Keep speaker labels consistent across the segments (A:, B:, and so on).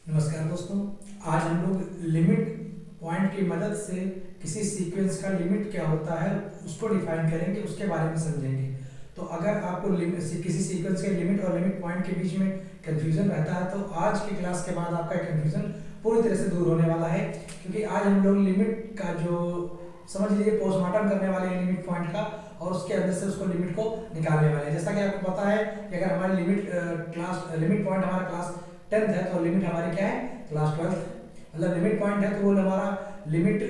A: नमस्कार दोस्तों। आज हम लोग लिमिट पॉइंट की मदद से किसी सीक्वेंस का लिमिट क्या होता है उसको डिफाइन करेंगे, उसके बारे में समझेंगे। तो अगर आपको किसी सीक्वेंस के लिमिट और लिमिट पॉइंट के बीच में कंफ्यूजन रहता है तो आज की क्लास के बाद आपका कंफ्यूजन पूरी तरह से दूर होने वाला है, क्योंकि आज हम लोग लिमिट का जो समझ लीजिए पोस्टमार्टम करने वाले हैं लिमिट पॉइंट का, और उसके अंदर से उसको लिमिट को निकालने वाले हैं। जैसा कि आपको पता है कि अगर हमारी लिमिट पॉइंट हमारा क्लास 10th है तो लिमिट हमारी क्या है, क्लास 12th। मतलब लिमिट पॉइंट है तो वो हमारा लिमिट,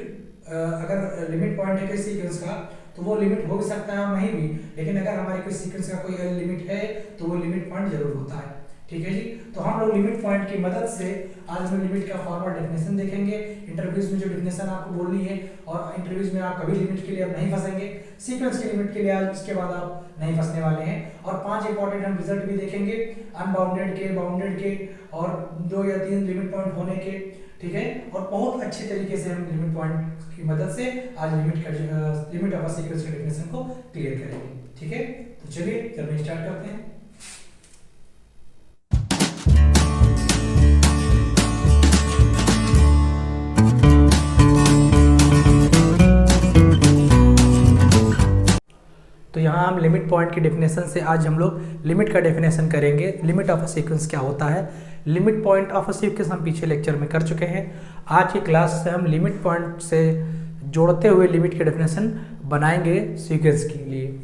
A: अगर लिमिट पॉइंट है किसी सीक्वेंस का तो वो लिमिट हो भी सकता है और नहीं भी, लेकिन अगर हमारे कोई सीक्वेंस का कोई लिमिट है तो वो लिमिट पॉइंट जरूर होता है। ठीक है जी। तो हम लोग लिमिट पॉइंट की मदद से आज हम लिमिट का फॉर्मल डेफिनेशन देखेंगे। इंटरव्यूज में जो डेफिनेशन आपको बोलनी है, और इंटरव्यूज में आप कभी लिमिट के लिए अब नहीं फंसेंगे, सीक्वेंस की लिमिट के लिए आज इसके बाद आप नहीं फंसने वाले हैं। और 5 इंपॉर्टेंट हम रिजल्ट भी देखेंगे, अनबाउंडेड के, बाउंडेड के, और 2 या 3 लिमिट पॉइंट होने के। ठीक है। और बहुत अच्छे तरीके से हम लिमिट पॉइंट की मदद से आज लिमिट ऑफ सीक्वेंस के डेफिनेशन को क्लियर करेंगे। ठीक है। तो चलिए जल्दी स्टार्ट करते हैं। तो यहाँ हम लिमिट पॉइंट की डेफिनेशन से आज हम लोग लिमिट का डेफिनेशन करेंगे। लिमिट ऑफ अ सीक्वेंस क्या होता है, limit point of a sequence हम पीछे लेक्चर में कर चुके हैं। आज की क्लास से हम लिमिट पॉइंट से जोड़ते हुए लिमिट के डेफिनेशन बनाएंगे सीक्वेंस के लिए।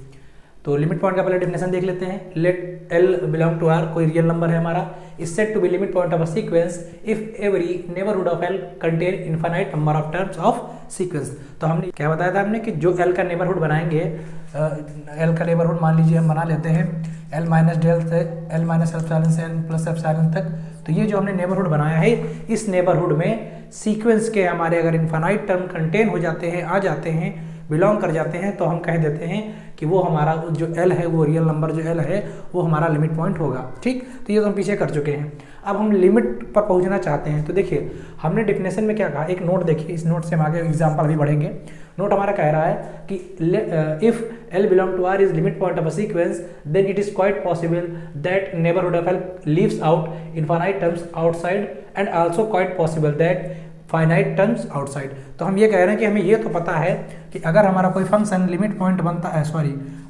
A: तो लिमिट पॉइंट का पहले डेफिनेशन देख लेते हैं। Let L belong to R, कोई रियल नंबर है हमारा, is said to be limit point of a sequence if every neighbourhood of L contain infinite number of terms of sequence. तो हमने क्या बताया था, हमने कि जो एल का नेबरहुड बनाएंगे, एल का नेबरहुड मान लीजिए हम बना लेते हैं एल माइनस डेल से एल माइनस एप्सिलॉन से एन प्लस एप्सिलॉन तक। तो ये जो हमने नेबरहुड बनाया है, इस नेबरहुड में सीक्वेंस के हमारे अगर इनफाइनाइट टर्म कंटेन हो जाते हैं, आ जाते हैं, बिलोंग कर जाते हैं, तो हम कह देते हैं कि वो हमारा जो एल है, वो रियल नंबर जो एल है वो हमारा लिमिट पॉइंट होगा। ठीक। तो ये तो हम पीछे कर चुके हैं। अब हम लिमिट पर पहुंचना चाहते हैं। तो देखिए हमने डेफिनेशन में क्या कहा, एक नोट देखिए, इस नोट से हम आगे एग्जाम्पल भी बढ़ेंगे। नोट हमारा कह रहा है कि if L belong to R is limit point of a sequence then it is quite possible that neighbourhood of L leaves out infinite terms outside and also quite possible that finite terms outside. तो हम ये कह रहे हैं कि हमें ये तो पता है कि अगर हमारा कोई फंक्शन लिमिट पॉइंट बनता है,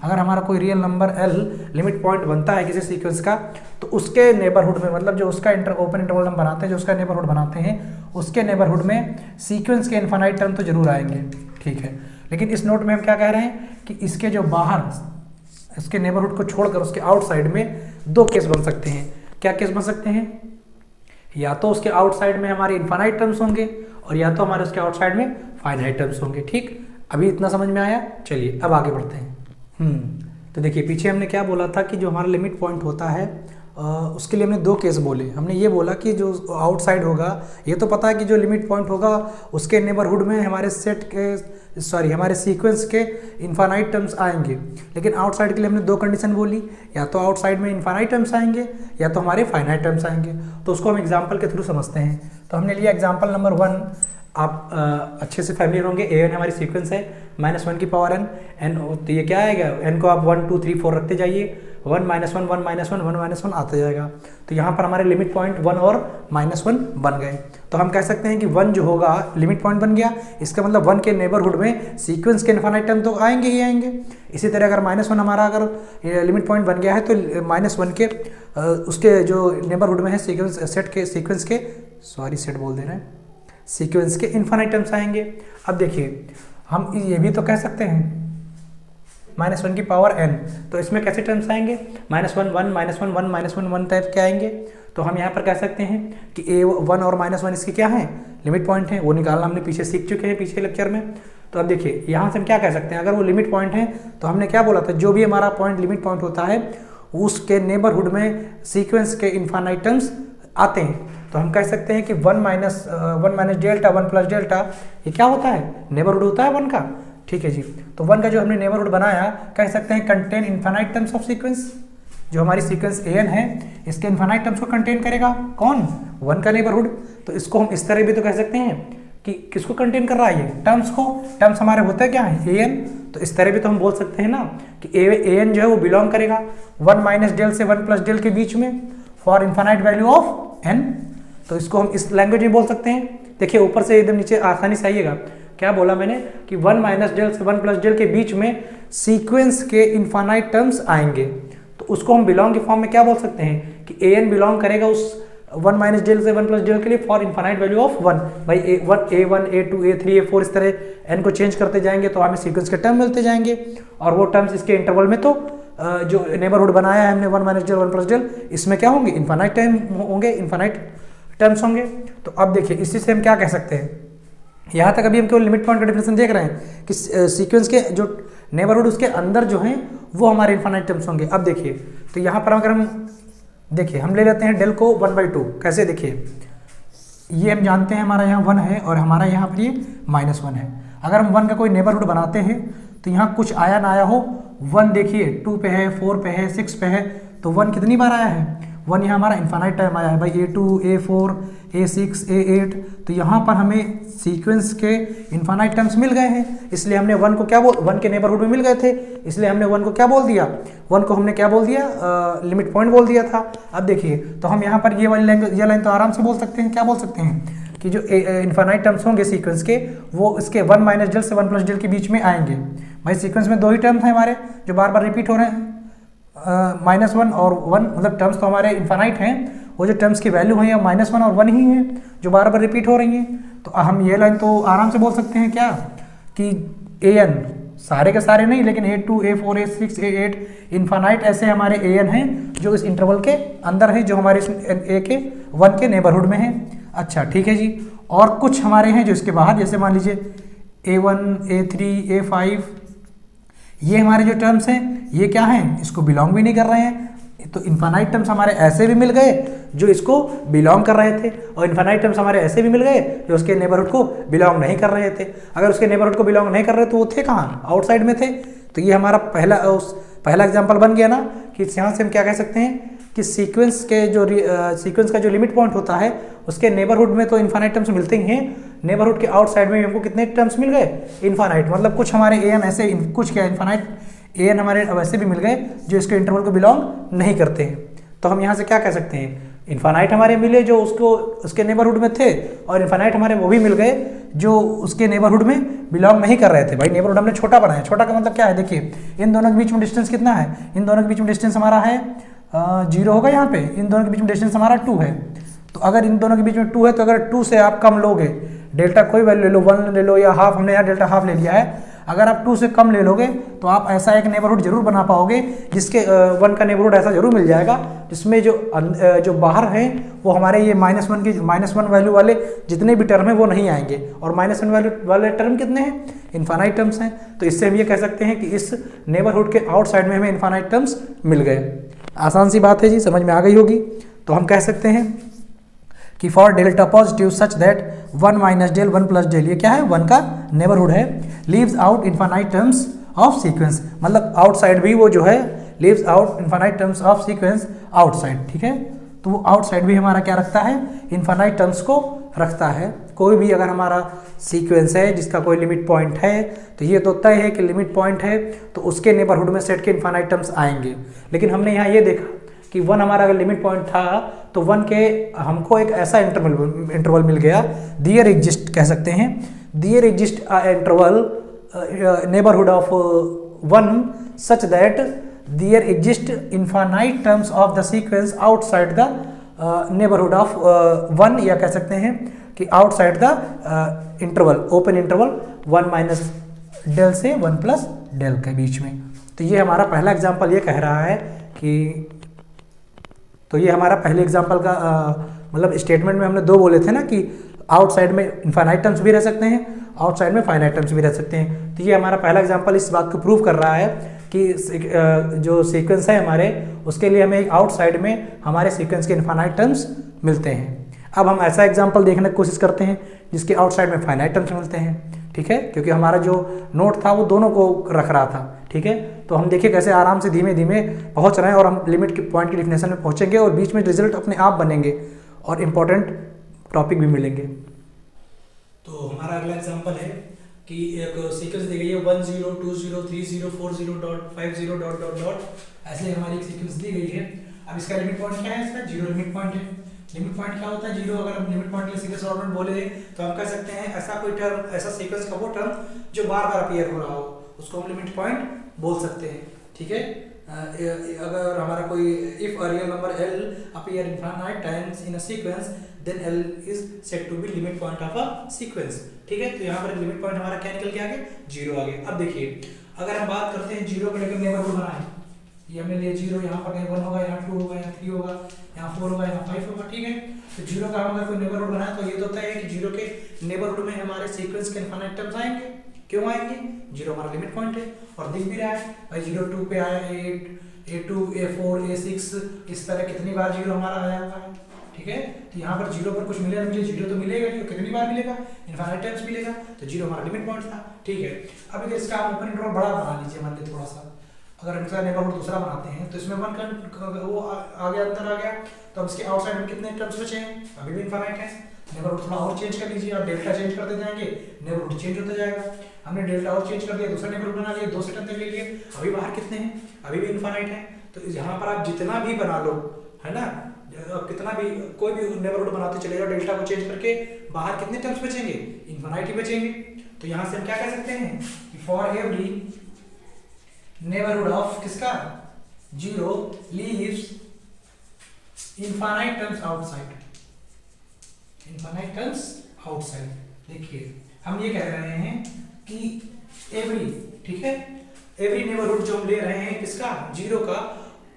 A: अगर हमारा कोई real number L limit point बनता है किसी सीक्वेंस का, तो उसके नेबरहुड में, मतलब जो उसका ओपन इंटरवल हम बनाते हैं, जो उसका नेबरहुड बनाते हैं, उसके नेबरहुड में सीक्वेंस के इनफाइनाइट टर्म तो जरूर आएंगे। ठीक है। लेकिन इस नोट में हम क्या कह रहे हैं कि इसके जो बाहर, इसके नेबरहुड को छोड़कर उसके आउटसाइड में 2 केस बन सकते हैं। क्या केस बन सकते हैं, या तो उसके आउटसाइड में हमारे इनफाइनाइट टर्म्स होंगे, और या तो हमारे उसके आउटसाइड में फाइनाइट टर्म्स होंगे। ठीक। अभी इतना समझ में आया। चलिए अब आगे बढ़ते हैं। तो देखिए पीछे हमने क्या बोला था कि जो हमारा लिमिट पॉइंट होता है उसके लिए हमने 2 केस बोले। हमने ये बोला कि जो आउटसाइड होगा, ये तो पता है कि जो लिमिट पॉइंट होगा उसके नेबरहुड में हमारे हमारे सीक्वेंस के इनफाइनाइट टर्म्स आएंगे। लेकिन आउटसाइड के लिए हमने 2 कंडीशन बोली, या तो आउटसाइड में इनफाइनाइट टर्म्स आएंगे या तो हमारे फाइनाइट टर्म्स आएंगे। तो उसको हम एग्जाम्पल के थ्रू समझते हैं। तो हमने लिया एग्जाम्पल नंबर 1। आप अच्छे से फैमिलियर होंगे, an हमारी सीक्वेंस है, -1 की पावर n, तो ये क्या आएगा, n को आप 1 2 3 4 रखते जाइए, 1 -1 1 -1 1 -1 आता जाएगा। तो यहाँ पर हमारे लिमिट पॉइंट 1 और -1 बन गए। तो हम कह सकते हैं कि 1 जो होगा लिमिट पॉइंट बन गया, इसका मतलब 1 के नेबरहुड में सीक्वेंस के इनफाइनाइट टर्म तो आएंगे ही आएंगे। इसी तरह अगर -1 हमारा अगर लिमिट पॉइंट बन गया है तो -1 के उसके जो नेबरहुड में है सीक्वेंस के इनफाइनाइट टर्म्स आएंगे। अब देखिए हम ये भी तो कह सकते हैं -1 की पावर n, तो इसमें कैसे टर्म्स आएंगे, -1 1 -1 1 -1 1 टाइप के आएंगे। तो हम यहाँ पर कह सकते हैं कि a1 और -1 इसके क्या हैं, लिमिट पॉइंट हैं, वो निकालना हमने पीछे सीख चुके हैं पिछले लेक्चर में। तो अब देखिए यहाँ से हम क्या कह सकते हैं, अगर वो लिमिट पॉइंट है तो हमने क्या बोला था, जो भी हमारा पॉइंट लिमिट पॉइंट होता है उसके नेबरहुड में सीक्वेंस के इनफाइनाइट टर्म्स आते हैं। तो हम कह सकते हैं कि 1 माइनस डेल्टा 1 प्लस डेल्टा ये क्या होता है, नेबरहुड होता है 1 का। ठीक है जी। तो 1 का जो हमने नेबरहुड बनाया, कह सकते हैं contain infinite terms of sequence. जो हमारी सीक्वेंस an है इसके इनफाइनाइट टर्म्स को कंटेन करेगा कौन, 1 का नेबरहुड। तो इसको हम इस तरह भी तो कह सकते हैं कि किसको कंटेन कर रहा है, ये टर्म्स को। टर्म्स हमारे होते हैं क्या है, an। तो इस तरह भी तो हम बोल सकते हैं ना कि an जो है वो बिलोंग करेगा 1 माइनस डेल से 1 प्लस डेल के बीच में for infinite value of n। तो इसको हम इस लैंग्वेज में बोल सकते हैं। देखिए ऊपर से एकदम नीचे आसानी से आइएगा, क्या बोला मैंने कि 1 माइनस डेल से 1 प्लस डेल के बीच में सीक्वेंस के इनफाइनाइट टर्म्स आएंगे, तो उसको हम बिलोंग के फॉर्म में क्या बोल सकते हैं कि ए एन बिलोंग करेगा उस 1 माइनस डेल से 1 प्लस डेल के लिए फॉर इनफाइनाइट वैल्यू ऑफ 1। भाई A1 A2 A3 A4 इस तरह n को चेंज करते जाएंगे तो हमें सीक्वेंस के टर्म मिलते जाएंगे, और वो टर्म्स इसके इंटरवल में तो जो नेबरहुड बनाया है हमने 1 माइनस डेल 1 प्लस डेल, इसमें क्या होंगे इनफाइनाइट टाइम होंगे, इनफाइनाइट टर्म्स होंगे। तो अब देखिए इसी से हम क्या कह सकते हैं, यहाँ तक अभी हम केवल लिमिट पॉइंट का डेफिनेशन देख रहे हैं कि सीक्वेंस के जो नेबरहुड उसके अंदर जो हैं वो हमारे इनफाइनाइट टर्म्स होंगे। अब देखिए तो यहाँ पर अगर हम देखिए हम ले लेते हैं डेल को 1/2, कैसे देखिए ये हम जानते हैं हमारा यहाँ 1 है और हमारा यहाँ पर ये -1 है। अगर हम 1 का कोई नेबरहुड बनाते हैं तो यहाँ कुछ आया ना आया हो, 1 देखिए 2 पे है, 4 पे है, 6 पे है, तो 1 कितनी बार आया है, 1 यहाँ हमारा इनफाइनाइट टाइम आया है भाई, A2 A4 A6 A8, तो यहाँ पर हमें सीक्वेंस के इनफाइनाइट टर्म्स मिल गए हैं, इसलिए हमने 1 को क्या 1 के नेबरहुड में मिल गए थे, इसलिए हमने 1 को क्या बोल दिया, 1 को हमने क्या बोल दिया, लिमिट पॉइंट बोल दिया था। अब देखिए तो हम यहाँ पर ये वाली लैंग्वेज, ये लाइन तो आराम से बोल सकते हैं, क्या बोल सकते हैं कि जो इनफाइनाइट टर्म्स होंगे सीक्वेंस के वो इसके 1 माइनस डेल से 1 प्लस डेल के बीच में आएंगे। भाई सीक्वेंस में 2 ही टर्म्स हैं हमारे जो बार बार रिपीट हो रहे हैं, -1 और 1, मतलब टर्म्स तो हमारे इनफाइनाइट हैं, वो जो टर्म्स की वैल्यू है -1 और 1 ही है जो बार बार रिपीट हो रही हैं। तो हम ये लाइन तो आराम से बोल सकते हैं क्या कि an सारे के सारे नहीं लेकिन A2 A4 A6 A8 infinite ऐसे हमारे an हैं जो इस इंटरवल के अंदर है, जो हमारे इस a के 1 के नेबरहुड में है। अच्छा ठीक है जी, और कुछ हमारे हैं जो इसके बाहर, जैसे मान लीजिए A1 A3 A5, ये हमारे जो टर्म्स हैं ये क्या हैं, इसको बिलोंग भी नहीं कर रहे हैं। तो इनफाइनाइट टर्म्स हमारे ऐसे भी मिल गए जो इसको बिलोंग कर रहे थे, और इनफाइनाइट टर्म्स हमारे ऐसे भी मिल गए जो उसके नेबरहुड को बिलोंग नहीं कर रहे थे। अगर उसके नेबरहुड को बिलोंग नहीं कर रहे तो वो थे कहाँ, आउटसाइड में थे। तो ये हमारा पहला एग्जाम्पल बन गया ना कि यहाँ से हम क्या कह सकते हैं कि सीक्वेंस का जो लिमिट पॉइंट होता है उसके नेबरहुड में तो इनफाइनाइट टर्म्स मिलते ही हैं, नेबरहुड के आउटसाइड में हमको कितने टर्म्स मिल गए, इनफाइनाइट, मतलब कुछ हमारे an ऐसे कुछ क्या इनफाइनाइट an हमारे वैसे भी मिल गए जो इसके इंटरवल को बिलोंग नहीं करते हैं। तो हम यहाँ से क्या कह सकते हैं, इनफाइनाइट हमारे मिले जो उसके नेबरहुड में थे, और इनफाइनाइट हमारे वो भी मिल गए जो उसके नेबरहुड में बिलोंग नहीं कर रहे थे। भाई नेबरहुड हमने छोटा बनाया, छोटा का मतलब क्या है, देखिए इन दोनों के बीच में डिस्टेंस कितना है, इन दोनों के बीच में डिस्टेंस हमारा है 0 होगा, यहाँ पे इन दोनों के बीच में डिस्टेंस हमारा 2 है। तो अगर इन दोनों के बीच में 2 है तो अगर 2 से आप कम लोगे, डेल्टा कोई वैल्यू ले लो, 1 ले लो या हाफ, हमने यहाँ डेल्टा हाफ ले लिया है, अगर आप 2 से कम ले लोगे तो आप ऐसा एक नेबरहुड जरूर बना पाओगे जिसके 1 का नेबरहुड ऐसा जरूर मिल जाएगा जिसमें जो बाहर हैं वो हमारे ये -1 वैल्यू वाले जितने भी टर्म हैं वो नहीं आएंगे, और -1 वैल्यू वाले टर्म कितने हैं, इनफाइनाइट टर्म्स हैं। तो इससे हम ये कह सकते हैं कि इस नेबरहुड के आउटसाइड में हमें इनफाइनाइट टर्म्स मिल गए। आसान सी बात है जी, समझ में आ गई होगी। तो हम कह सकते हैं कि for delta positive such that 1 minus del 1 plus del, ये क्या है, 1 का नेबरहुड है, leaves out infinite terms of sequence, मतलब आउटसाइड भी वो जो है leaves out infinite terms of sequence outside, ठीक है। तो वो आउटसाइड भी हमारा क्या रखता है, इनफाइनाइट टर्म्स को रखता है। कोई भी अगर हमारा सीक्वेंस है जिसका कोई लिमिट पॉइंट है तो ये तो तय है कि लिमिट पॉइंट है तो उसके नेबरहुड में सेट के इनफाइनाइट टर्म्स आएंगे। लेकिन हमने यहाँ ये देखा कि 1 हमारा अगर लिमिट पॉइंट था तो 1 के हमको एक ऐसा इंटरवल मिल गया, दियर एग्जिस्ट कह सकते हैं, there exist interval neighbourhood of 1 such that there exist infinite terms of the sequence outside the neighbourhood of 1, या कह सकते हैं कि outside the interval, open interval 1 minus del से 1 प्लस डेल के बीच में। तो ये हमारा पहला एग्जाम्पल ये कह रहा है कि, तो ये हमारा पहले एग्जाम्पल का मतलब स्टेटमेंट में हमने 2 बोले थे ना कि आउटसाइड में इनफाइनाइट टर्म्स भी रह सकते हैं, आउटसाइड में फाइनाइट टर्म्स भी रह सकते हैं। तो ये हमारा पहला एग्जाम्पल इस बात को प्रूव कर रहा है कि जो सीक्वेंस है हमारे उसके लिए हमें एक आउटसाइड में हमारे सीक्वेंस के इनफाइनाइट टर्म्स मिलते हैं। अब हम ऐसा एग्जाम्पल देखने की कोशिश करते हैं जिसके आउटसाइड में फाइनाइट टर्म्स मिलते हैं, ठीक है, क्योंकि हमारा जो नोट था वो दोनों को रख रहा था, ठीक है। तो हम देखिए कैसे आराम से धीमे धीमे पहुंच रहे हैं और हम लिमिट के पॉइंट की डेफिनेशन में पहुंचेंगे और बीच में रिजल्ट अपने आप बनेंगे और इम्पोर्टेंट टॉपिक भी मिलेंगे। तो हमारा अगला एग्जांपल है कि एक सीक्वेंस दी गई है 1 0 2 0 3 0 4 0 डॉट 5 0 डॉट डॉट डॉट, ऐसे हमारी एक सीक्वेंस दी गई है। अब इसका लिमिट पॉइंट क्या है, इसका 0 लिमिट पॉइंट है। लिमिट पॉइंट क्या होता है, जीरो। अगर हम लिमिट पॉइंट के लिए सीक्वेंस ऑर्डर बोले तो हम कह सकते हैं ऐसा कोई टर्म, ऐसा सीक्वेंस का वो टर्म जो बार बार अपीयर हो रहा हो, उसको हम लिमिट पॉइंट बोल सकते हैं। ठीक है, अगर हमारा कोई if a real number l appear infinite times in a sequence then l is said to be limit point of a sequence। ठीक है, तो यहाँ पर लिमिट पॉइंट हमारा क्या निकल के आ गया, जीरो आ गया। अब देखिए अगर हम बात करते हैं जीरो को लेकर नेबरहुड बनाए, ये हमने लिए जीरो, यहाँ पर कहीं 1 होगा, यहाँ 2 होगा, यहाँ 3 होगा, यहाँ 4 होगा, यहाँ 5 होगा। ठीक है, तो जीरो का हम अगर कोई नेबरहुड बनाए तो ये तो तय है कि जीरो के नेबरहुड में हमारे सीक्वेंस के इनफाइनाइट टर्म्स आएंगे। क्यों आएंगे, जीरो हमारा लिमिट पॉइंट है और दिख भी रहा है भाई, जीरो 2 पे आया, 8 A2 A4 A6 इस तरह कितनी बार जीरो हमारा आया हुआ है। ठीक है, तो यहाँ पर जीरो पर कुछ मिले ना मिले, जीरो तो मिलेगा ही, कितनी बार मिलेगा, इनफाइनाइट टाइम्स मिलेगा, तो जीरो हमारा लिमिट पॉइंट था। ठीक है, अब अगर इसका आप ओपन इंटरवल बड़ा बना लीजिए, मान लीजिए थोड़ा सा, अगर हम इसका नेबरहुड दूसरा बनाते हैं तो इसमें वन वो आ गया, अंदर आ गया, तो अब इसके आउटसाइड में कितने टर्म्स बचे हैं, अभी भी इनफाइनाइट है। नेबरहुड थोड़ा और चेंज कर लीजिए, आप डेल्टा चेंज करते जाएंगे, नेबरहुड चेंज होता जाएगा। हमने डेल्टा और चेंज कर दिया, दूसरा नेबरहुड बना लिया, दो सेकंड तक ले लिए, अभी बाहर कितने हैं, अभी भी इनफाइनाइट है। तो यहाँ पर आप जितना भी बना लो, है ना, कितना भी कोई भी नेबरहुड बनाते चले जाओ, डेल्टा को चेंज करके बाहर कितने टर्म्स बचेंगे, इनफाइनाइट ही बचेंगे। तो यहाँ से हम क्या कह सकते हैं कि फॉर एवरी नेबरहुड ऑफ किसका, zero leaves infinite terms outside, infinite terms outside. देखिए हम ये कह रहे हैं कि एवरी, ठीक है, एवरी नेबरहुड जो हम ले रहे हैं किसका, जीरो का,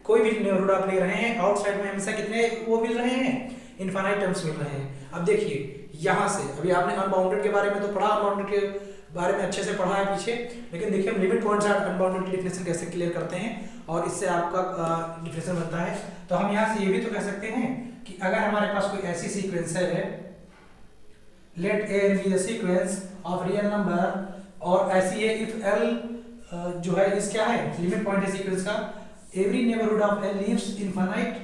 A: कोई भी नेबरहुड आप ले रहे हैं, आउटसाइड में हमेशा कितने वो मिल रहे हैं, इनफाइनाइट टर्म्स मिल रहे हैं। अब देखिए यहाँ से, अभी आपने अनबाउंडेड के बारे में तो पढ़ा, अनबाउंडेड के बारे में अच्छे से पढ़ा है पीछे, लेकिन देखिए हम लिमिट पॉइंट से अनबाउंडेड की डेफिनेशन कैसे क्लियर करते हैं और इससे आपका डेफिनेशन बनता है। तो हम यहाँ से ये भी तो कह सकते हैं कि अगर हमारे पास कोई ऐसी सीक्वेंस है, let a be the sequence of real number, और ऐसी है इफ एल जो है इस क्या है, लिमिट पॉइंट है सीक्वेंस का, every neighbourhood of L leaves infinite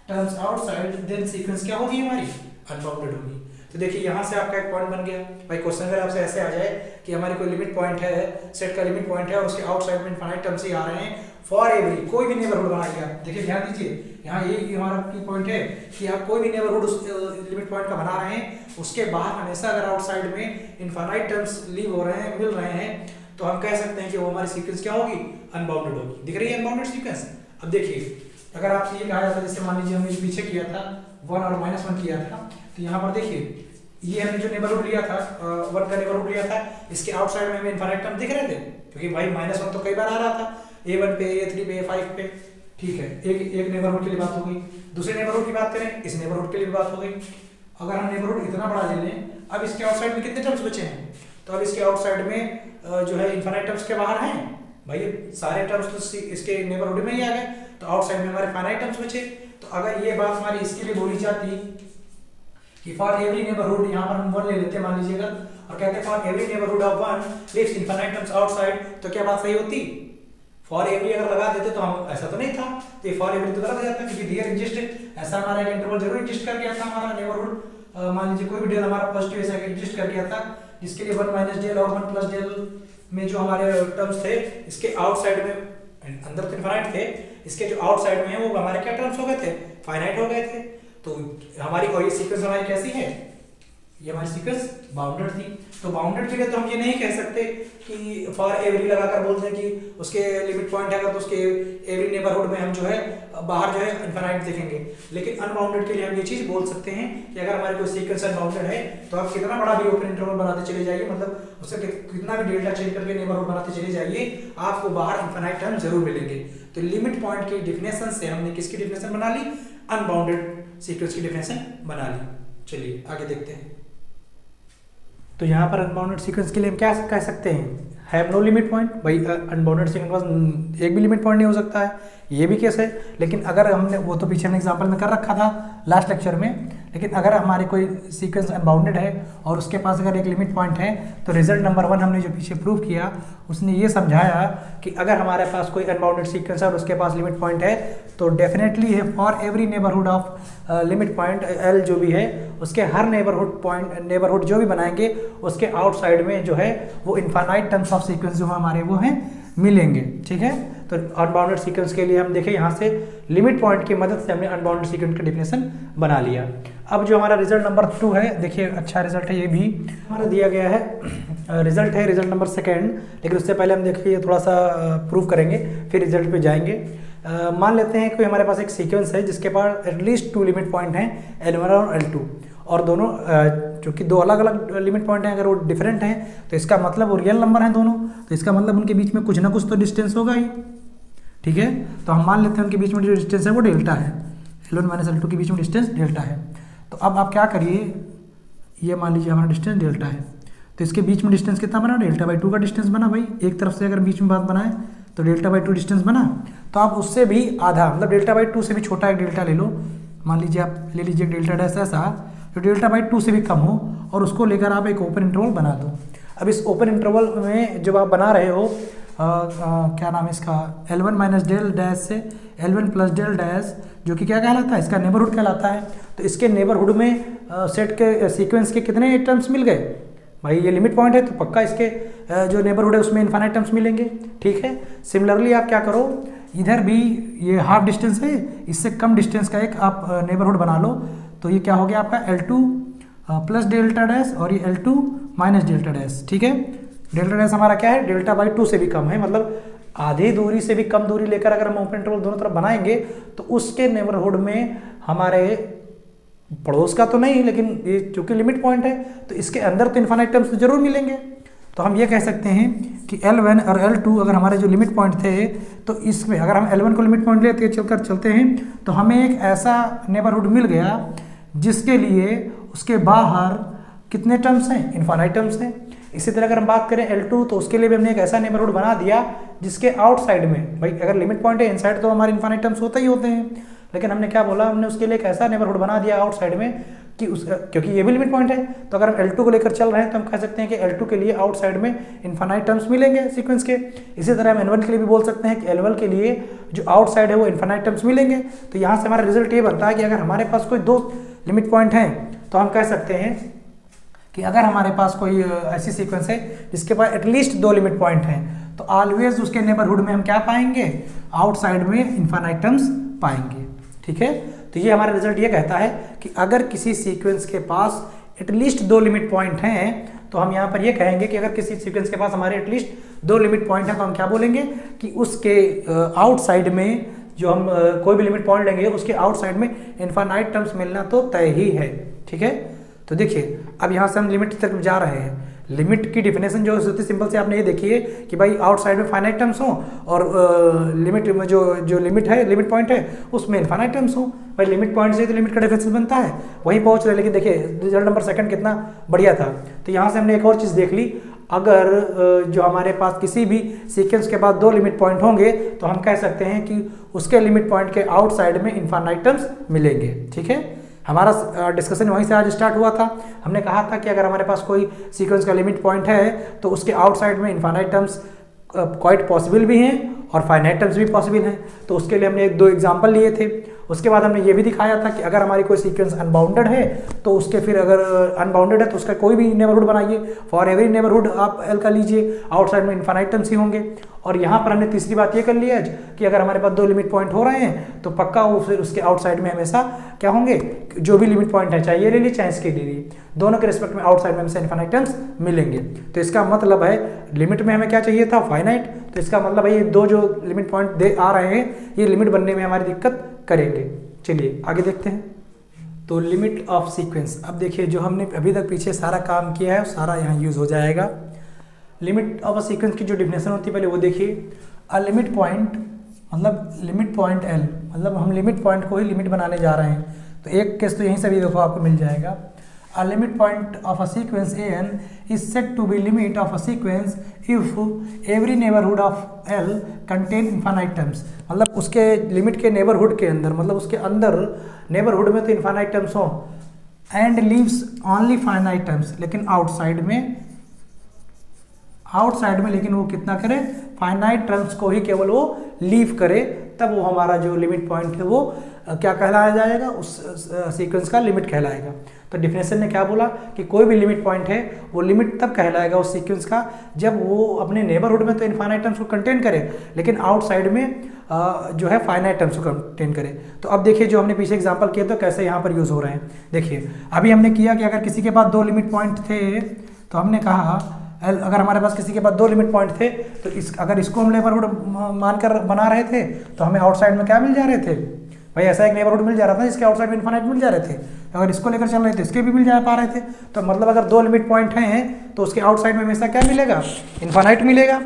A: terms outside, then sequence क्या होगी हमारी, अनबाउंडेड होगी। तो देखिए यहाँ से आपका एक पॉइंट बन गया भाई। क्वेश्चन अगर आपसे ऐसे आ जाए कि हमारी कोई लिमिट पॉइंट है, सेट का लिमिट पॉइंट है और उसके आउटसाइड में इनफाइनाइट टर्म्स ही आ रहे हैं, फॉर एवरी, कोई भी नेबरहुड बनाइए आप, देखिए ध्यान दीजिए, यहाँ ये हमारा की पॉइंट है कि आप कोई भी नेबरहुड उस लिमिट पॉइंट का बना रहे हैं, उसके बाहर हमेशा अगर आउटसाइड में इनफाइनाइट टर्म्स लीव हो रहे हैं, मिल रहे हैं, तो हम कह सकते हैं कि वो हमारी सीक्वेंस क्या होगी, अनबाउंडेड होगी। दिख रही है अनबाउंडेड सीक्वेंस। अब देखिए अगर आपसे ये कहा जाता है, जैसे मान लीजिए हमने पीछे किया था 1 और -1 किया था, तो यहाँ पर देखिए ये हमने जो नेबरहुड लिया था, 1 का नेबरहुड लिया था, इसके आउटसाइड में हमें इनफाइनाइट टर्म दिख रहे थे, क्योंकि भाई -1 तो कई बार आ रहा था, A1 पे, A3 पे, A5 पे। ठीक है, एक नेबरहुड के लिए बात हो गई। दूसरे नेबरहुड की बात करें, इस नेबरहुड के लिए बात हो गई। अगर हम नेबरहुड इतना बड़ा ले लें, अब इसके आउटसाइड में कितने टर्म्स बचे हैं, तो अब इसके आउटसाइड में जो है इनफाइनाइट टर्म्स के बाहर हैं भाई, सारे टर्म्स तो इसके नेबरहुड में ही आ गए, तो आउटसाइड में हमारे फाइनाइट टर्म्स बचे। तो अगर ये बात हमारी इसके लिए बोली जाती कि फॉर एवरी नेबरहुड, यहाँ पर हम 1 ले लेते हैं मान लीजिएगा, और कहते हैं for every neighbourhood of 1 leaves infinite terms outside, तो क्या बात सही होती, फॉर एवरी अगर लगा देते तो हम, ऐसा तो नहीं था, तो ये फॉर एवरी तो गलत हो जाता, क्योंकि देयर एग्जिस्ट, ऐसा हमारा एक इंटरवल जरूर एग्जिस्ट कर गया था हमारा नेबरहुड, मान लीजिए कोई भी डेल हमारा पॉजिटिव ऐसा एग्जिस्ट कर गया था, जिसके लिए 1 - डेल और 1 डेल में जो हमारे टर्म्स थे, इसके आउटसाइड में, अंदर तो इनफाइनाइट थे, इसके जो आउटसाइड में है वो हमारे क्या टर्म्स हो गए थे, फाइनाइट हो गए थे। तो हमारी, और ये सीक्वेंस हमारी कैसी है, ये हमारी सीक्वेंस बाउंडेड थी। तो बाउंडेड के लिए तो हम ये नहीं कह सकते कि फॉर एवरी लगाकर बोलते हैं कि उसके लिमिट पॉइंट है, तो उसके एवरी नेबरहुड में हम जो है बाहर जो है इनफाइनाइट देखेंगे। लेकिन अनबाउंडेड के लिए हम ये चीज बोल सकते हैं कि अगर हमारी कोई सीक्वेंस अनबाउंडेड है, तो आप कितना बड़ा भी ओपन इंटरवल बनाते चले जाइए, मतलब उससे कितना भी डेल्टा चेंज करके नेबरहुड बनाते चले जाइए, आपको बाहर इनफाइनाइट टर्म जरूर मिलेंगे। तो लिमिट पॉइंट की डेफिनेशन से हमने किसकी डेफिनेशन बना ली, अनबाउंडेड सीक्वेंस की डेफिनेशन बना ली। चलिए आगे देखते हैं। तो यहाँ पर अनबाउंडेड सीक्वेंस के लिए हम क्या कह सकते हैं, हैव नो लिमिट पॉइंट। भाई अनबाउंडेड सीक्वेंस के पास एक भी लिमिट पॉइंट नहीं हो सकता है, ये भी केस है। लेकिन अगर हमने, वो तो पीछे हमने एग्जाम्पल में कर रखा था लास्ट लेक्चर में, लेकिन अगर हमारे कोई सीक्वेंस अनबाउंडेड है और उसके पास अगर एक लिमिट पॉइंट है, तो रिजल्ट नंबर 1 हमने जो पीछे प्रूव किया, उसने ये समझाया कि अगर हमारे पास कोई अनबाउंडेड सीक्वेंस है और उसके पास लिमिट पॉइंट है, तो डेफिनेटली है for every neighbourhood of limit point L जो भी है, उसके हर नेबरहुड जो भी बनाएंगे, उसके आउटसाइड में जो है वो इनफाइनाइट टर्म्स ऑफ सीक्वेंस जो हमारे वो हैं मिलेंगे। ठीक है, तो अनबाउंडेड सीक्वेंस के लिए हम देखें यहाँ से लिमिट पॉइंट की मदद से हमने अनबाउंडेड सीक्वेंस का डेफिनेशन बना लिया। अब जो हमारा रिजल्ट नंबर 2 है, देखिए अच्छा रिजल्ट है, ये भी हमारा दिया गया है रिजल्ट है रिजल्ट नंबर 2, लेकिन उससे पहले हम देखिए थोड़ा सा प्रूव करेंगे, फिर रिजल्ट पे जाएंगे। मान लेते हैं कि हमारे पास एक सीक्वेंस है जिसके पास एटलीस्ट 2 लिमिट पॉइंट हैं, L1 और L2, और दोनों चूँकि दो अलग अलग लिमिट पॉइंट हैं, अगर वो डिफरेंट हैं तो इसका मतलब वो रियल नंबर हैं दोनों, तो इसका मतलब उनके बीच में कुछ ना कुछ तो डिस्टेंस होगा ही। ठीक है, तो हम मान लेते हैं उनके बीच में जो डिस्टेंस है वो डेल्टा है, L1 माइनस L2 के बीच में डिस्टेंस डेल्टा है। तो अब आप क्या करिए, ये मान लीजिए हमारा डिस्टेंस डेल्टा है, तो इसके बीच में डिस्टेंस कितना बना, डेल्टा बाई 2 का डिस्टेंस बना भाई। एक तरफ से अगर बीच में बात बनाए तो डेल्टा बाई 2 डिस्टेंस बना, तो आप उससे भी आधा मतलब डेल्टा बाई 2 से भी छोटा एक डेल्टा ले लो, मान लीजिए आप ले लीजिए डेल्टा डैश ऐसा जो डेल्टा बाई 2 से भी कम हो, और उसको लेकर आप एक ओपन इंटरवल बना दो। अब इस ओपन इंटरवल में जब आप बना रहे हो क्या नाम है इसका, L1 माइनस डेल डैश से L1 प्लस डेल डैश, जो कि क्या कहलाता है, इसका नेबरहुड कहलाता है। तो इसके नेबरहुड में सेट के सीक्वेंस के कितने टर्म्स मिल गए भाई, ये लिमिट पॉइंट है तो पक्का इसके जो नेबरहुड है उसमें इन्फाइनाइट टर्म्स मिलेंगे। ठीक है, सिमिलरली आप क्या करो, इधर भी ये हाफ डिस्टेंस है, इससे कम डिस्टेंस का एक आप नेबरहुड बना लो, तो ये क्या हो गया आपका L2 प्लस डेल्टा डैश और ये L2 माइनस डेल्टा डैश। ठीक है, डेल्टा डैश हमारा क्या है, डेल्टा बाई 2 से भी कम है, मतलब आधी दूरी से भी कम दूरी लेकर अगर हम ओपन इंटरवल दोनों तरफ बनाएंगे तो उसके नेबरहुड में हमारे पड़ोस का तो नहीं, लेकिन ये चूंकि लिमिट पॉइंट है तो इसके अंदर तो इन्फाइनाइट टर्म्स तो जरूर मिलेंगे। तो हम ये कह सकते हैं कि L1 और L2 अगर हमारे जो लिमिट पॉइंट थे, तो इसमें अगर हम L1 को लिमिट पॉइंट लेते चलते हैं तो हमें एक ऐसा नेबरहुड मिल गया जिसके लिए उसके बाहर कितने टर्म्स हैं, इन्फाइनाइट टर्म्स हैं। इसी तरह अगर हम बात करें L2, तो उसके लिए भी हमने एक ऐसा नेबरहुड बना दिया जिसके आउटसाइड में, भाई अगर लिमिट पॉइंट है इनसाइड तो हमारे इन्फाइनाइट टर्म्स होते ही होते हैं, लेकिन हमने क्या बोला, हमने उसके लिए एक ऐसा नेबरहुड बना दिया आउटसाइड में कि क्योंकि ये भी लिमिट पॉइंट है, तो अगर हम L2 को लेकर चल रहे हैं तो हम कह सकते हैं कि L2 के लिए आउटसाइड में इन्फाइनाइट टर्म्स मिलेंगे सीक्वेंस के। इसी तरह हम N1 के लिए भी बोल सकते हैं कि L1 के लिए जो आउटसाइड है वो इन्फाइनाइट टर्म्स मिलेंगे। तो यहाँ से हमारा रिजल्ट ये बनता है कि अगर हमारे पास कोई 2 लिमिट पॉइंट हैं तो हम कह सकते हैं कि अगर हमारे पास कोई ऐसी सीक्वेंस है जिसके पास एटलीस्ट 2 लिमिट पॉइंट हैं, तो ऑलवेज उसके नेबरहुड में हम क्या पाएंगे, आउटसाइड में इन्फाइनाइट टर्म्स पाएंगे। ठीक है, तो ये हमारा रिजल्ट ये कहता है कि अगर किसी सीक्वेंस के पास एटलीस्ट 2 लिमिट पॉइंट हैं, तो हम यहाँ पर ये कहेंगे कि अगर किसी सीक्वेंस के पास हमारे एटलीस्ट 2 लिमिट पॉइंट हैं तो हम क्या बोलेंगे कि उसके आउटसाइड में जो हम कोई भी लिमिट पॉइंट लेंगे उसके आउटसाइड में इन्फाइनाइट टर्म्स मिलना तो तय ही है। ठीक है, तो देखिए अब यहाँ से हम लिमिट की तरफ जा रहे हैं। लिमिट की डिफिनेशन जो होती है सिंपल से आपने ये देखिए कि भाई आउटसाइड में फाइनाइट टर्म्स हो और लिमिट में जो लिमिट है, लिमिट पॉइंट है उसमें इनफाइनाइट टर्म्स हो। भाई लिमिट पॉइंट से तो लिमिट का डिफरेंस बनता है, वहीं पहुंच रहे। लेकिन देखिए रिजल्ट नंबर 2 कितना बढ़िया था। तो यहाँ से हमने एक और चीज़ देख ली, अगर जो हमारे पास किसी भी सीक्वेंस के बाद 2 लिमिट पॉइंट होंगे तो हम कह सकते हैं कि उसके लिमिट पॉइंट के आउटसाइड में इनफाइनाइट टर्म्स मिलेंगे। ठीक है, हमारा डिस्कशन वहीं से आज स्टार्ट हुआ था। हमने कहा था कि अगर हमारे पास कोई सीक्वेंस का लिमिट पॉइंट है तो उसके आउटसाइड में इनफाइनाइट टर्म्स क्वाइट पॉसिबल भी हैं और फाइनाइट टर्म्स भी पॉसिबल हैं। तो उसके लिए हमने 1-2 एग्जांपल लिए थे। उसके बाद हमने ये भी दिखाया था कि अगर हमारी कोई सीक्वेंस अनबाउंडेड है तो उसके फिर अगर अनबाउंडेड है तो उसका कोई भी नेबरहुड बनाइए, फॉर एवरी नेबरहुड आप L का लीजिए, आउटसाइड में इनफाइनाइट टर्म्स ही होंगे। और यहाँ पर हमने तीसरी बात ये कर ली है कि अगर हमारे पास 2 लिमिट पॉइंट हो रहे हैं तो पक्का वो फिर उसके आउटसाइड में हमेशा क्या होंगे, जो भी लिमिट पॉइंट है चाहे ये ले ली चाहे इसके ले ली, दोनों के रिस्पेक्ट में आउटसाइड में हमेशा इनफाइनाइट टर्म्स मिलेंगे। तो इसका मतलब है लिमिट में हमें क्या चाहिए था, फाइनाइट। तो इसका मतलब है ये 2 जो लिमिट पॉइंट आ रहे हैं ये लिमिट बनने में हमारी दिक्कत करेंगे। चलिए आगे देखते हैं। तो लिमिट ऑफ सीक्वेंस, अब देखिए जो हमने अभी तक पीछे सारा काम किया है सारा यहाँ यूज हो जाएगा। लिमिट ऑफ अ सीक्वेंस की जो डिफिनेशन होती है पहले वो देखिए। अ लिमिट पॉइंट मतलब लिमिट पॉइंट L, मतलब हम लिमिट पॉइंट को ही लिमिट बनाने जा रहे हैं। तो एक केस तो यहीं से भी देखो आपको मिल जाएगा। A limit point of a sequence an is said to be limit of a sequence if every neighborhood of L contain infinite terms। मतलब उसके लिमिट के नेबरहुड के अंदर, मतलब उसके अंदर नेबरहुड में तो इनफाइनाइट टर्म्स हो, and leaves only finite terms, लेकिन आउटसाइड में लेकिन वो कितना करे, फाइनाइट टर्म्स को ही केवल वो लीव करे, तब वो हमारा जो लिमिट पॉइंट है वो क्या कहलाया जाएगा, उस सीक्वेंस का लिमिट कहलाएगा। तो डिफिनेशन ने क्या बोला कि कोई भी लिमिट पॉइंट है वो लिमिट तब कहलाएगा उस सीक्वेंस का जब वो अपने नेबरहुड में तो इनफाइनाइट टर्म्स को कंटेन करे, लेकिन आउटसाइड में जो है फाइनाइट टर्म्स को कंटेन करे। तो अब देखिए जो हमने पीछे एग्जांपल किया तो कैसे यहाँ पर यूज़ हो रहे हैं। देखिए अभी हमने किया कि अगर किसी के पास 2 लिमिट पॉइंट थे तो हमने कहा अगर हमारे पास किसी के पास 2 लिमिट पॉइंट थे तो अगर इसको हम नेबरहुड मानकर बना रहे थे तो हमें आउटसाइड में क्या मिल जा रहे थे भाई, ऐसा एक नेबरहुड मिल जा रहा था जिसके आउटसाइड में इनफाइनाइट मिल जा रहे थे। अगर इसको लेकर चल रहे थे इसके भी मिल जा पा रहे थे। तो मतलब अगर 2 लिमिट पॉइंट हैं तो उसके आउटसाइड में हमेशा क्या मिलेगा, इनफाइनाइट मिलेगा,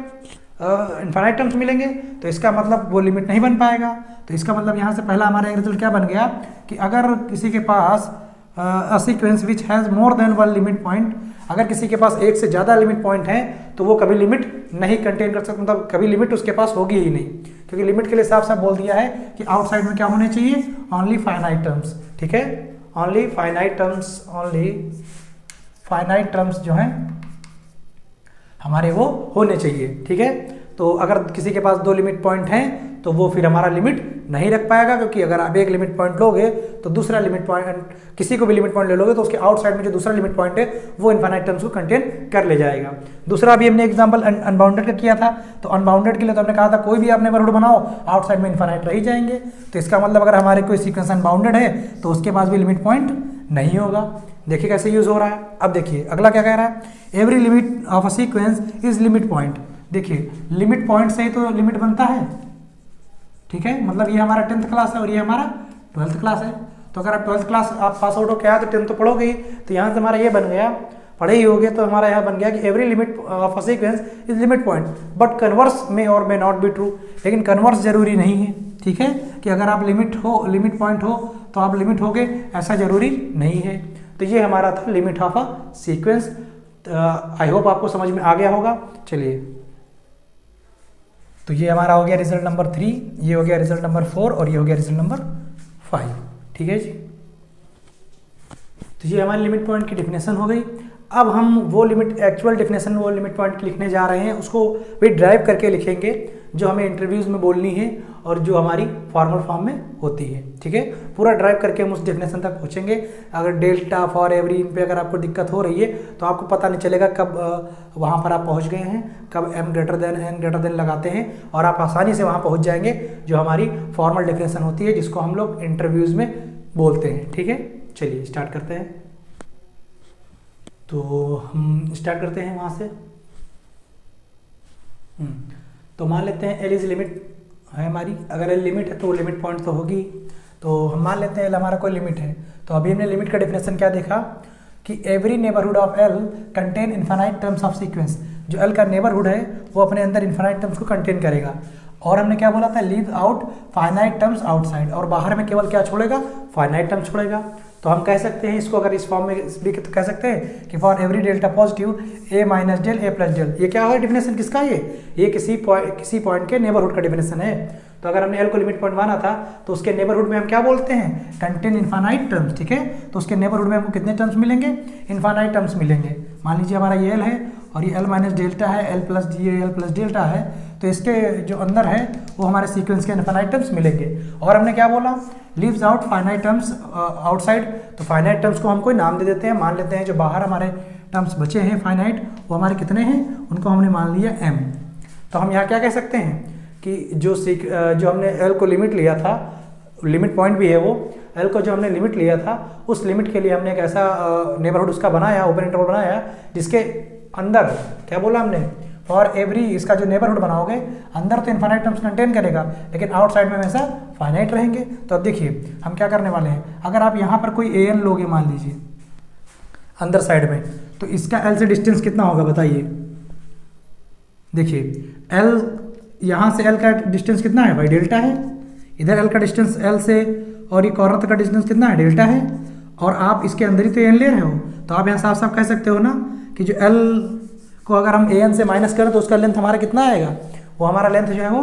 A: इनफाइनाइट टर्म्स मिलेंगे। तो इसका मतलब वो लिमिट नहीं बन पाएगा। तो इसका मतलब यहाँ से पहला हमारा रिजल्ट क्या बन गया कि अगर किसी के पास a sequence which has more than 1 limit point, अगर किसी के पास एक से ज़्यादा लिमिट पॉइंट हैं तो वो कभी लिमिट नहीं कंटेन कर सकता, मतलब कभी लिमिट उसके पास होगी ही नहीं, क्योंकि लिमिट के लिए साफ साफ बोल दिया है कि आउटसाइड में क्या होने चाहिए, ओनली फाइनाइट टर्म्स। ठीक है, only finite terms, only finite terms जो हैं हमारे वो होने चाहिए। ठीक है, तो अगर किसी के पास 2 लिमिट पॉइंट हैं तो वो फिर हमारा लिमिट नहीं रख पाएगा, क्योंकि अगर आप एक लिमिट पॉइंट लोगे तो दूसरा लिमिट पॉइंट, किसी को भी लिमिट पॉइंट ले लोगे तो उसके आउटसाइड में जो दूसरा लिमिट पॉइंट है वो इनफाइनाइट टर्म्स को कंटेन कर ले जाएगा। दूसरा अभी हमने एग्जांपल अनबाउंडेड का किया था। तो अनबाउंडेड के लिए तो हमने कहा था कोई भी आप नेबरहुड बनाओ आउटसाइड में इनफाइनाइट रह ही जाएंगे। तो इसका मतलब अगर हमारे कोई सीक्वेंस अनबाउंडेड है तो उसके पास भी लिमिट पॉइंट नहीं होगा। देखिए कैसे यूज हो रहा है। अब देखिए अगला क्या कह रहा है, every limit of a sequence is limit point. देखिए लिमिट पॉइंट से ही तो लिमिट बनता है। ठीक है, मतलब ये हमारा 10th क्लास है और ये हमारा 12th क्लास है। तो अगर आप 12th क्लास आप पास आउट होकर आए तो 10th तो पढ़ोगे ही। तो यहाँ से हमारा ये बन गया, पढ़े ही होगे, तो हमारा यहाँ बन गया कि every limit of a sequence is limit point, but converse में और मे नॉट बी ट्रू। लेकिन कन्वर्स जरूरी नहीं है। ठीक है, कि अगर आप लिमिट पॉइंट हो तो आप लिमिट होगे, ऐसा जरूरी नहीं है। तो ये हमारा था limit of a sequence. I hope आपको समझ में आ गया होगा। चलिए, तो ये हमारा हो गया रिजल्ट नंबर 3, ये हो गया रिजल्ट नंबर 4 और ये हो गया रिजल्ट नंबर 5। ठीक है जी, तो ये हमारी लिमिट पॉइंट की डेफिनेशन हो गई। अब हम वो लिमिट एक्चुअल डेफिनेशन वो लिमिट पॉइंट लिखने जा रहे हैं, उसको भी ड्राइव करके लिखेंगे जो हमें इंटरव्यूज में बोलनी है और जो हमारी फॉर्मल फॉर्म में होती है। ठीक है, पूरा ड्राइव करके हम उस डेफिनेशन तक पहुंचेंगे। अगर डेल्टा फॉर एवरी इन पे अगर आपको दिक्कत हो रही है तो आपको पता नहीं चलेगा कब वहाँ पर आप पहुँच गए हैं, कब m ग्रेटर देन लगाते हैं और आप आसानी से वहाँ पहुँच जाएंगे जो हमारी फॉर्मल डेफिनेशन होती है, जिसको हम लोग इंटरव्यूज़ में बोलते हैं। ठीक है, चलिए स्टार्ट करते हैं। तो हम स्टार्ट करते हैं वहाँ से। तो मान लेते हैं एल इज लिमिट है हमारी। अगर एल लिमिट है तो लिमिट पॉइंट तो होगी। तो हम मान लेते हैं एल हमारा कोई लिमिट है। तो अभी हमने लिमिट का डेफिनेशन क्या देखा कि every neighbourhood of L contain infinite terms of sequence. जो एल का नेबरहुड है वो अपने अंदर इनफाइनाइट टर्म्स को कंटेन करेगा। और हमने क्या बोला था, leave out finite terms outside, और बाहर में केवल क्या छोड़ेगा, फाइनाइट टर्म्स छोड़ेगा। तो हम कह सकते हैं इसको, अगर इस फॉर्म में भी तो कह सकते हैं कि for every delta positive a minus del a plus del. ये क्या है डिफिनेशन किसका, ये किसी पॉइंट के नेबरहुड का डिफिनेशन है। तो अगर हमने एल को लिमिट पॉइंट माना था तो उसके नेबरहुड में हम क्या बोलते हैं, कंटेन इनफाइनाइट टर्म्स। ठीक है, तो उसके नेबरहुड में हमको कितने टर्म्स मिलेंगे, इनफाइनाइट टर्म्स मिलेंगे। मान लीजिए हमारा ये एल है और ये एल माइनस डेल्टा है, एल प्लस डेल्टा है। तो इसके जो अंदर है वो हमारे सीक्वेंस के इनफाइनाइट टर्म्स मिलेंगे। और हमने क्या बोला, leaves out finite terms outside. तो फाइनाइट टर्म्स को हम कोई नाम दे देते हैं। मान लेते हैं जो बाहर हमारे टर्म्स बचे हैं फाइनाइट, वो हमारे कितने हैं, उनको हमने मान लिया m। तो हम यहाँ क्या कह सकते हैं कि जो हमने l को लिमिट लिया था, लिमिट पॉइंट भी है वो, l को जो हमने लिमिट लिया था उस लिमिट के लिए हमने एक ऐसा नेबरहुड उसका बनाया, ओपन इंटरवल बनाया, जिसके अंदर क्या बोला हमने, फॉर एवरी, इसका जो नेबरहुड बनाओगे अंदर तो इनफाइनाइट टर्म्स कंटेन करेगा लेकिन आउटसाइड में हमेशा फाइनाइट रहेंगे। तो अब देखिए हम क्या करने वाले हैं, अगर आप यहाँ पर कोई an लोगे मान लीजिए अंदर साइड में, तो इसका l से डिस्टेंस कितना होगा बताइए। देखिए l, यहाँ से l का डिस्टेंस कितना है भाई, डेल्टा है। इधर l का डिस्टेंस l से और ये कॉर्नर तक का डिस्टेंस कितना है, डेल्टा है। और आप इसके अंदर ही तो n ले रहे हो, तो आप यहाँ साफ साफ कह सकते हो ना कि जो l को अगर हम an से माइनस करें तो उसका लेंथ हमारा कितना आएगा, वो हमारा लेंथ जो है वो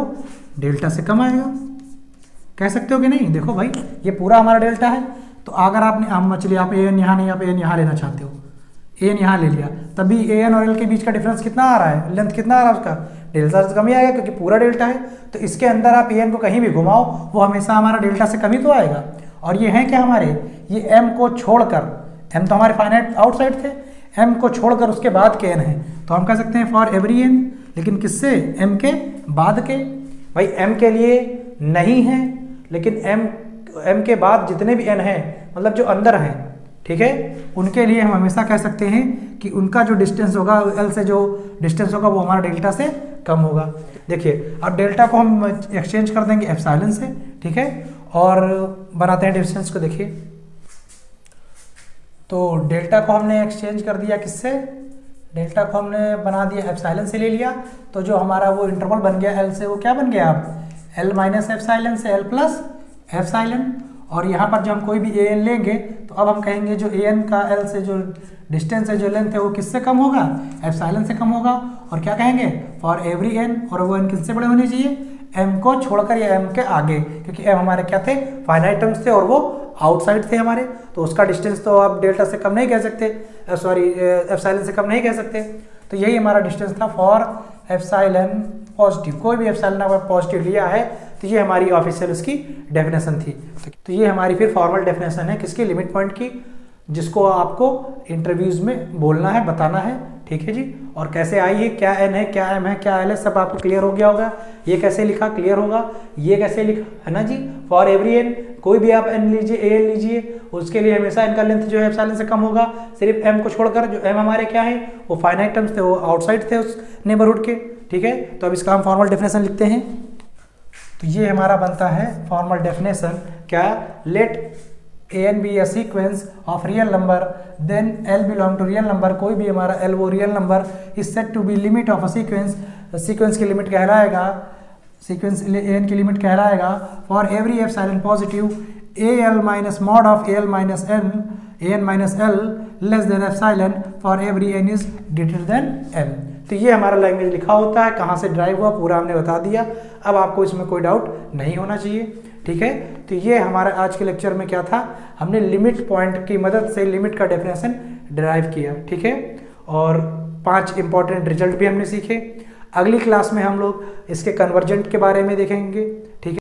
A: डेल्टा से कम आएगा। कह सकते हो कि नहीं, देखो भाई ये पूरा हमारा डेल्टा है। तो अगर आपने, हम चलिए आप an यहाँ नहीं, आप an यहाँ लेना चाहते हो, an यहाँ ले लिया, तभी an और l के बीच का डिफरेंस कितना आ रहा है, लेंथ कितना आ रहा है उसका, डेल्टा से कम ही आएगा क्योंकि पूरा डेल्टा है। तो इसके अंदर आप एन को कहीं भी घुमाओ वो हमेशा हमारा डेल्टा से कम ही तो आएगा। और ये है क्या हमारे, ये एम को छोड़कर, एम तो हमारे फाइनाइट आउटसाइड थे, एम को छोड़कर उसके बाद के एन है, तो हम कह सकते हैं फॉर एवरी एन, लेकिन किससे, एम के बाद के। भाई एम के लिए नहीं है, लेकिन एम के बाद जितने भी एन हैं, मतलब जो अंदर हैं, ठीक है, उनके लिए हम हमेशा कह सकते हैं कि उनका जो डिस्टेंस होगा एल से, जो डिस्टेंस होगा वो हमारा डेल्टा से कम होगा। देखिए अब डेल्टा को हम एक्सचेंज कर देंगे एप्सिलॉन से, ठीक है, और बनाते हैं डिस्टेंस को। देखिए तो डेल्टा को हमने एक्सचेंज कर दिया किससे, डेल्टा को हमने बना दिया एप्सिलॉन से ले लिया, तो जो हमारा वो इंटरवल बन गया एल से, वो क्या बन गया अब, एल माइनस एप्सिलॉन से एल प्लस एप्सिलॉन। और यहाँ पर जब हम कोई भी ए एन लेंगे तो अब हम कहेंगे जो ए एन का एल से जो डिस्टेंस है, जो लेंथ है, वो किससे कम होगा, एप्सिलॉन से कम होगा। और क्या कहेंगे, फॉर एवरी एन, और वो एन किससे बड़े होने चाहिए, एम को छोड़कर या एम के आगे, क्योंकि एम हमारे क्या थे, फाइनाइट टर्म्स थे और वो आउटसाइड थे हमारे, तो उसका डिस्टेंस तो आप डेल्टा से कम नहीं कह सकते, सॉरी एप्सिलॉन से कम नहीं कह सकते। तो यही हमारा डिस्टेंस था फॉर एप्सिलॉन पॉजिटिव। कोई भी एप्सिलॉन अगर पॉजिटिव लिया है तो ये हमारी ऑफिशियल उसकी डेफिनेशन थी। तो ये हमारी फिर फॉर्मल डेफिनेशन है किसकी, लिमिट पॉइंट की, जिसको आपको इंटरव्यूज में बोलना है, बताना है, ठीक है जी। और कैसे आई है, क्या एन है, क्या एम है, क्या एल है, सब आपको क्लियर हो गया होगा। ये कैसे लिखा, क्लियर होगा, ये कैसे लिखा है ना जी, फॉर एवरी एन, कोई भी आप एन लीजिए, ए एन लीजिए, उसके लिए हमेशा इनका लेंथ जो है एप्सिलॉन से कम होगा, सिर्फ एम को छोड़कर। जो एम हमारे क्या है, वो फाइनाइट टर्म्स थे, वो आउटसाइड थे उस नेबरहुड के, ठीक है। तो अब इसका हम फॉर्मल डेफिनेशन लिखते हैं। तो ये हमारा बनता है फॉर्मल डेफिनेशन, क्या, let a n be a sequence of real number then L belong to real number. कोई भी हमारा एल वो real number is set to be limit of a sequence, sequence की लिमिट कहलाएगा, सीक्वेंस ए एन की limit कहलाएगा for every epsilon positive a L minus mod of a L minus n, a n minus L less than epsilon for every N is greater than M. तो ये हमारा language लिखा होता है, कहाँ से ड्राइव हुआ पूरा हमने बता दिया। अब आपको इसमें कोई डाउट नहीं होना चाहिए, ठीक है। तो ये हमारा आज के लेक्चर में क्या था, हमने लिमिट पॉइंट की मदद से लिमिट का डेफिनेशन डिराइव किया, ठीक है। और 5 इंपॉर्टेंट रिजल्ट भी हमने सीखे। अगली क्लास में हम लोग इसके कन्वर्जेंट के बारे में देखेंगे, ठीक है।